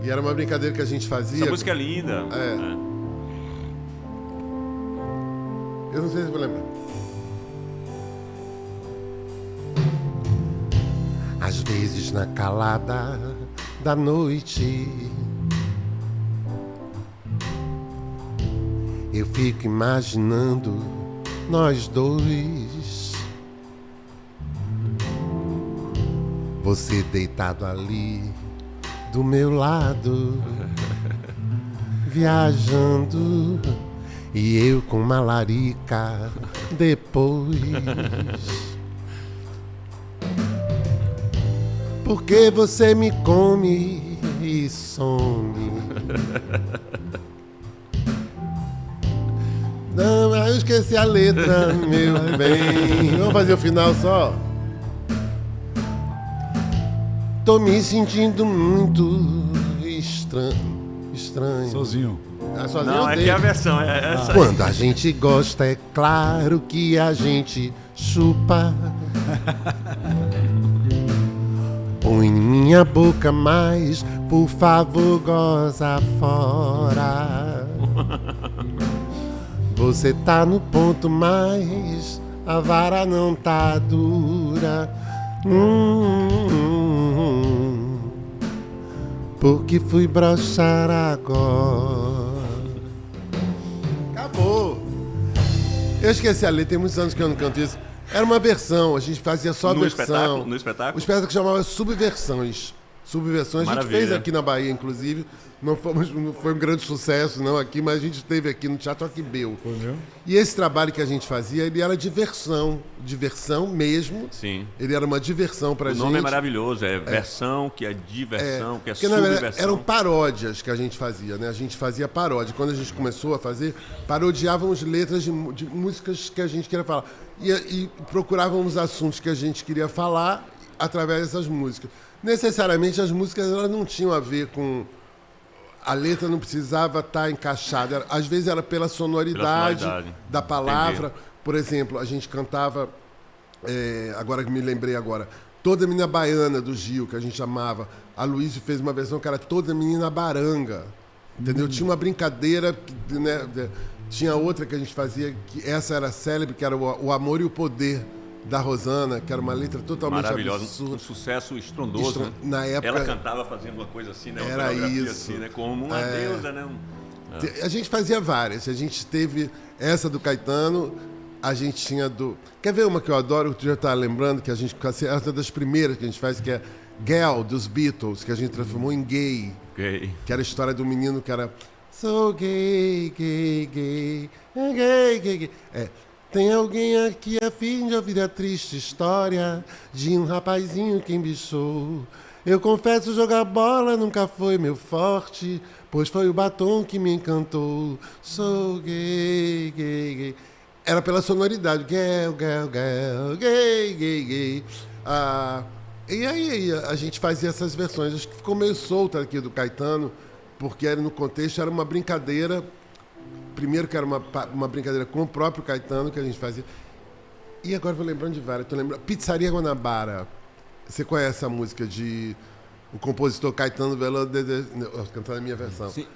E era uma brincadeira que a gente fazia. Essa música é linda. Eu não sei se eu vou lembrar. Às vezes na calada da noite eu fico imaginando nós dois, você deitado ali do meu lado, viajando, e eu com uma larica depois. Porque você me come e some. Não, eu esqueci a letra, meu bem. Vamos fazer o final só? Tô me sentindo muito estranho. Sozinho. Sozinho não, é que é a versão. É essa. Quando a gente gosta, é claro que a gente chupa. Põe em minha boca, mas por favor goza fora. Você tá no ponto, mas a vara não tá dura. Porque fui broxar agora. Acabou. Eu esqueci a letra, tem muitos anos que eu não canto isso. Era uma versão, a gente fazia só No versão. espetáculo? O espetáculo chamava Subversões. Subversões, a gente fez aqui na Bahia, inclusive. Não foi um grande sucesso, não, aqui, mas a gente teve aqui no Teatro Aquibeu. E esse trabalho que a gente fazia, ele era diversão mesmo. Sim. Ele era uma diversão pra gente. O nome é maravilhoso, é versão, que é diversão, que é porque, na verdade, subversão. eram paródias que a gente fazia, né? A gente fazia paródia. Quando a gente começou a fazer, parodiávamos letras de músicas que a gente queria falar. E procurávamos assuntos que a gente queria falar através dessas músicas. Necessariamente as músicas elas não tinham a ver com... A letra não precisava estar encaixada. Às vezes era pela sonoridade da palavra. Entendi. Por exemplo, a gente cantava... agora que me lembrei agora. Toda Menina Baiana, do Gil, que a gente amava. A Luísa fez uma versão que era Toda Menina Baranga. Entendeu? Tinha uma brincadeira... Né, tinha outra que a gente fazia, que essa era célebre, que era o Amor e o Poder, da Rosana, que era uma letra totalmente maravilhosa, absurda. Um sucesso estrondoso. Né? Na época, ela cantava fazendo uma coisa assim, né? Era isso. Assim, né? Como uma deusa, né? A gente fazia várias. A gente teve essa do Caetano, a gente tinha do... Quer ver uma que eu adoro, que tu já está lembrando, que a gente... Essa das primeiras que a gente faz, que é Girl, dos Beatles, que a gente transformou em Gay. Gay. Que era a história do menino que era... So gay, gay, gay, gay, gay, gay. Tem alguém aqui a fim de ouvir a triste história de um rapazinho que embichou. Eu confesso, jogar bola nunca foi meu forte, pois foi o batom que me encantou. Sou gay, gay, gay. Era pela sonoridade. Girl, girl, girl, gay, gay, gay. E aí a gente fazia essas versões. Acho que ficou meio solta aqui do Caetano, porque no contexto era uma brincadeira. Primeiro que era uma brincadeira com o próprio Caetano que a gente fazia. E agora vou lembrando de várias. Tô lembrando Pizzaria Guanabara. Você conhece a música de o compositor Caetano Veloso, cantando a minha versão. Sim.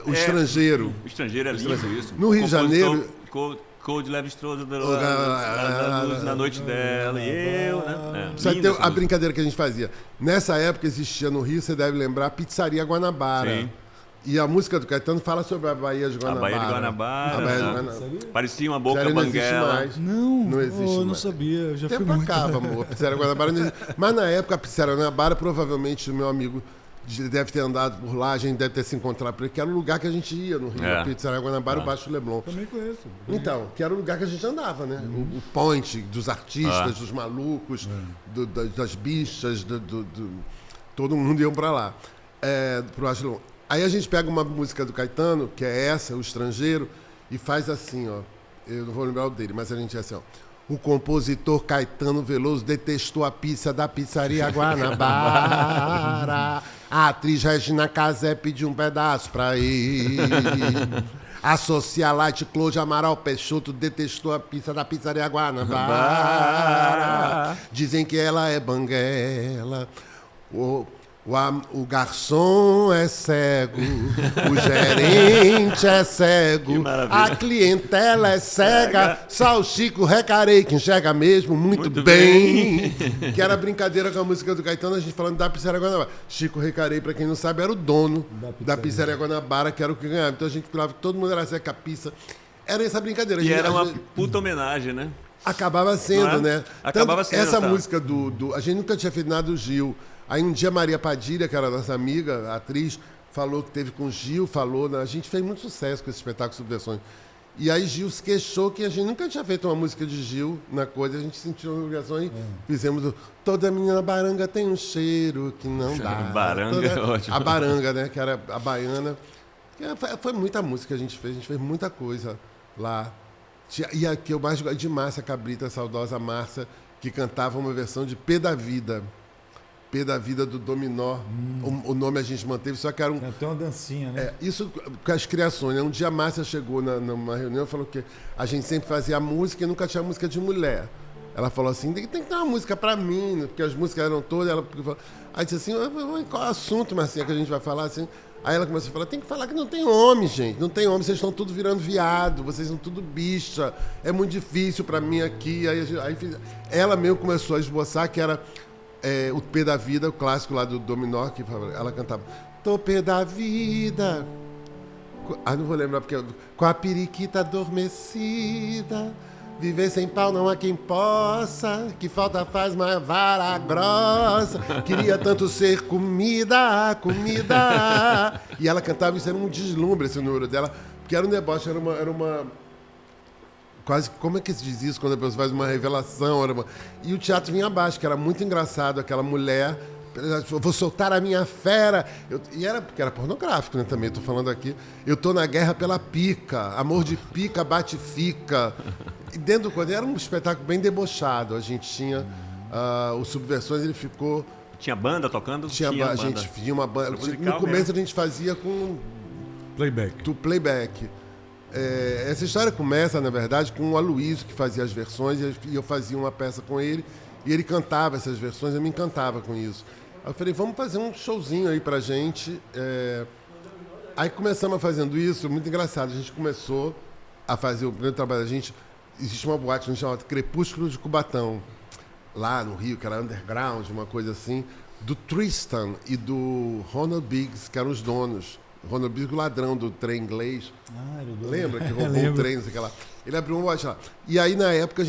O Estrangeiro. O Estrangeiro é lindo isso. No Rio de Janeiro... Cold leve estrada da luz na noite dela e eu, né? A brincadeira que a gente fazia. Nessa época existia no Rio, você deve lembrar, Pizzaria Guanabara. Sim. E a música do Caetano fala sobre a Baía de Guanabara. A Baía de Guanabara. Parecia uma boca banguela. Não existe mais. Eu não sabia. Eu já fui muito. Amor. A Pizzaria Guanabara não existe. Mas na época, a Pizzaria Guanabara, provavelmente o meu amigo deve ter andado por lá, a gente deve ter se encontrado por aí, que era o lugar que a gente ia no Rio. A Pizzaria Guanabara, o Baixo Leblon. Também conheço. Então, que era o lugar que a gente andava, né? O point dos artistas, dos malucos, das bichas, todo mundo ia pra lá. Pro Baixo Leblon. Aí a gente pega uma música do Caetano, que é essa, O Estrangeiro, e faz assim, ó. Eu não vou lembrar o dele, mas a gente é assim, ó. O compositor Caetano Veloso detestou a pizza da Pizzaria Guanabara. A atriz Regina Casé pediu um pedaço pra ele. A socialite Cláudia Amaral Peixoto detestou a pizza da Pizzaria Guanabara. Dizem que ela é banguela. O garçom é cego, o gerente é cego, a clientela é cega, só o Chico Recarei que enxerga mesmo muito bem. Que era brincadeira com a música do Caetano, a gente falando da Pizzaria Guanabara. Chico Recarei, pra quem não sabe, era o dono da Pizzaria Guanabara, que era o que ganhava. Então a gente falava que todo mundo era seca a pizza. Era essa brincadeira. E era uma puta homenagem, né? Acabava sendo, né? Acabava sendo. Essa música a gente nunca tinha feito nada do Gil. Aí um dia Maria Padilha, que era nossa amiga, a atriz, falou que teve com o Gil, a gente fez muito sucesso com esse espetáculo Subversões. E aí Gil se queixou que a gente nunca tinha feito uma música de Gil na coisa, a gente sentiu uma obrigação e fizemos Toda menina baranga tem um cheiro que não dá. Baranga é ótimo. A baranga, né, que era a baiana. Foi muita música que a gente fez muita coisa lá. E a que eu mais gosto de Márcia Cabrita, a saudosa Márcia, que cantava uma versão de P da Vida. P da Vida do Dominó. O nome a gente manteve, só que era um... Tem uma dancinha, né? Isso com as criações, né? Um dia a Márcia chegou numa reunião e falou que a gente sempre fazia música e nunca tinha música de mulher. Ela falou assim, tem que ter uma música pra mim, né? Porque as músicas eram todas. Aí disse assim, qual é o assunto, Marcinha, que a gente vai falar assim? Aí ela começou a falar, tem que falar que não tem homem, gente. Não tem homem, vocês estão tudo virando viado, vocês são tudo bicha. É muito difícil pra mim aqui. Ela mesmo começou a esboçar que era... o P da Vida, o clássico lá do Dominó, que ela cantava Tô pé da vida, não vou lembrar porque com a periquita adormecida, viver sem pau não há quem possa, que falta faz uma vara grossa, queria tanto ser comida. E ela cantava, isso era um deslumbre, esse número dela, porque era um deboche, era uma quase, como é que se diz isso quando a pessoa faz uma revelação? E o teatro vinha abaixo, que era muito engraçado, aquela mulher, vou soltar a minha fera. Porque era pornográfico, né, também, estou falando aqui. Eu tô na guerra pela pica, amor de pica bate fica. E dentro do quadro era um espetáculo bem debochado. A gente tinha o Subversões, ele ficou... Tinha banda tocando? A gente tinha uma banda. No começo a gente fazia com... Playback. Essa história começa, na verdade, com o Aloysio, que fazia as versões, e eu fazia uma peça com ele, e ele cantava essas versões, eu me encantava com isso. Aí eu falei, vamos fazer um showzinho aí pra gente. Aí começamos fazendo isso, muito engraçado, a gente começou a fazer o primeiro trabalho da gente, existe uma boate que a gente chama Crepúsculo de Cubatão, lá no Rio, que era underground, uma coisa assim, do Tristan e do Ronald Biggs, que eram os donos. Ronald Biggs, o ladrão do trem inglês. Lembra que roubou o trem, não sei o que lá. Ele abriu uma boate lá. E aí, na época,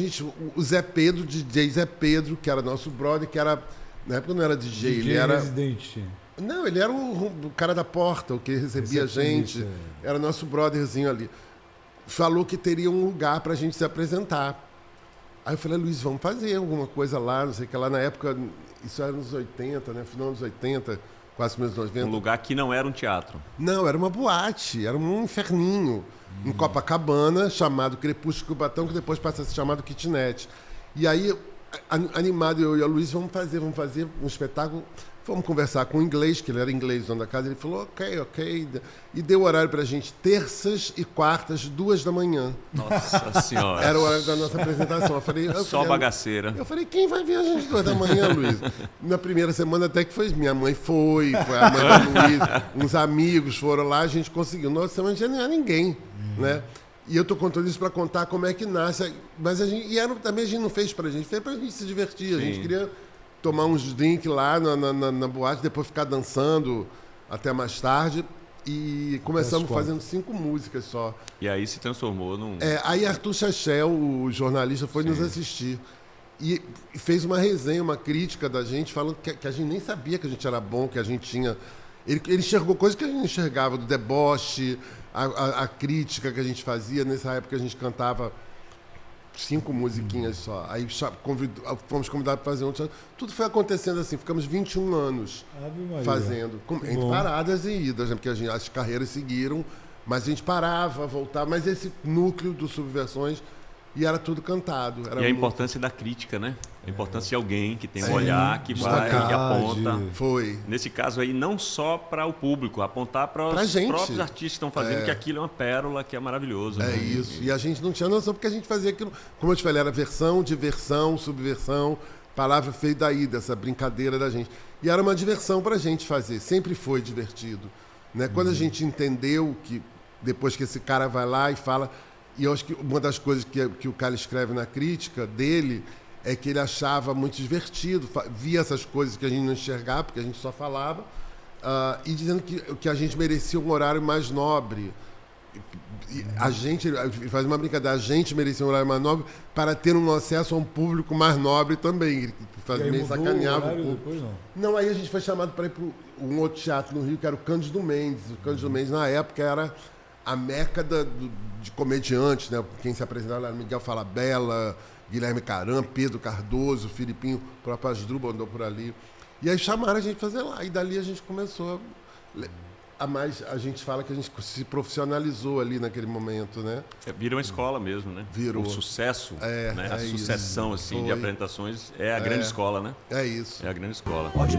o Zé Pedro, DJ Zé Pedro, que era nosso brother, que era... Na época não era DJ, ele era... residente. Não, ele era o cara da porta, o que recebia a gente. Era nosso brotherzinho ali. Falou que teria um lugar pra gente se apresentar. Aí eu falei, Luiz, vamos fazer alguma coisa lá, não sei o que lá. Na época, isso era nos 80, né? Final dos 80... quase nos 90. Um lugar que não era um teatro. Não, era uma boate, era um inferninho. Em Copacabana, chamado Crepúsculo Cubatão, que depois passa a ser chamado Kitnet. E aí, animado, eu e a Luiz, vamos fazer um espetáculo. Fomos conversar com o inglês, que ele era inglês, dono da casa. Ele falou, ok. E deu horário pra gente, terças e quartas, 2 da manhã. Nossa Senhora. Era o horário da nossa apresentação. Só bagaceira. Eu falei, quem vai ver a gente 2 da manhã, Luiz? Na primeira semana até que foi minha mãe foi a mãe da Luiz, uns amigos foram lá, a gente conseguiu. Nossa semana já não era ninguém, né? E eu tô contando isso para contar como é que nasce. Mas também a gente não fez pra gente, fez pra gente se divertir. Sim. A gente queria tomar uns drinks lá na boate, depois ficar dançando até mais tarde. E começamos fazendo 5 músicas só. E aí se transformou num... Aí Arthur Chachel, o jornalista, foi nos assistir. E fez uma resenha, uma crítica da gente, falando que a gente nem sabia que a gente era bom, que a gente tinha... Ele enxergou coisas que a gente não enxergava, do deboche, a crítica que a gente fazia. Nessa época a gente cantava 5 musiquinhas só. Aí fomos convidados para fazer outro. Tudo foi acontecendo assim. Ficamos 21 anos fazendo. Entre paradas e idas, né? Porque as carreiras seguiram, mas a gente parava, voltava. Mas esse núcleo do Subversões, e era tudo cantado. Era importância da crítica, né? A importância de alguém que tem um olhar, que vai, que aponta. Foi. Nesse caso aí, não só para o público, apontar para os próprios artistas que estão fazendo, que aquilo é uma pérola, que é maravilhoso. É, né? Isso. E a gente não tinha noção, porque a gente fazia aquilo, como eu te falei, era versão, diversão, subversão, palavra feita daí, dessa brincadeira da gente. E era uma diversão pra gente fazer, sempre foi divertido. Né? Quando a gente entendeu que, depois que esse cara vai lá e fala... E eu acho que uma das coisas que o cara escreve na crítica dele é que ele achava muito divertido, via essas coisas que a gente não enxergava, porque a gente só falava, e dizendo que a gente merecia um horário mais nobre. E a gente, faz uma brincadeira, a gente merecia um horário mais nobre para ter um acesso a um público mais nobre também. Ele meio sacaneava o público. Depois, não, aí a gente foi chamado para ir para um outro teatro no Rio, que era o Cândido Mendes. O Cândido Mendes, na época, era a meca de comediantes, né? Quem se apresentava era Miguel Falabella, Guilherme Caram, Pedro Cardoso, Filipinho, o próprio Asdrubal andou por ali. E aí chamaram a gente fazer lá. E dali a gente começou a gente fala que a gente se profissionalizou ali naquele momento, né? Vira uma escola mesmo, né? Virou. O sucesso, né? A sucessão assim, de apresentações é a grande escola, né? É isso. É a grande escola. Pode.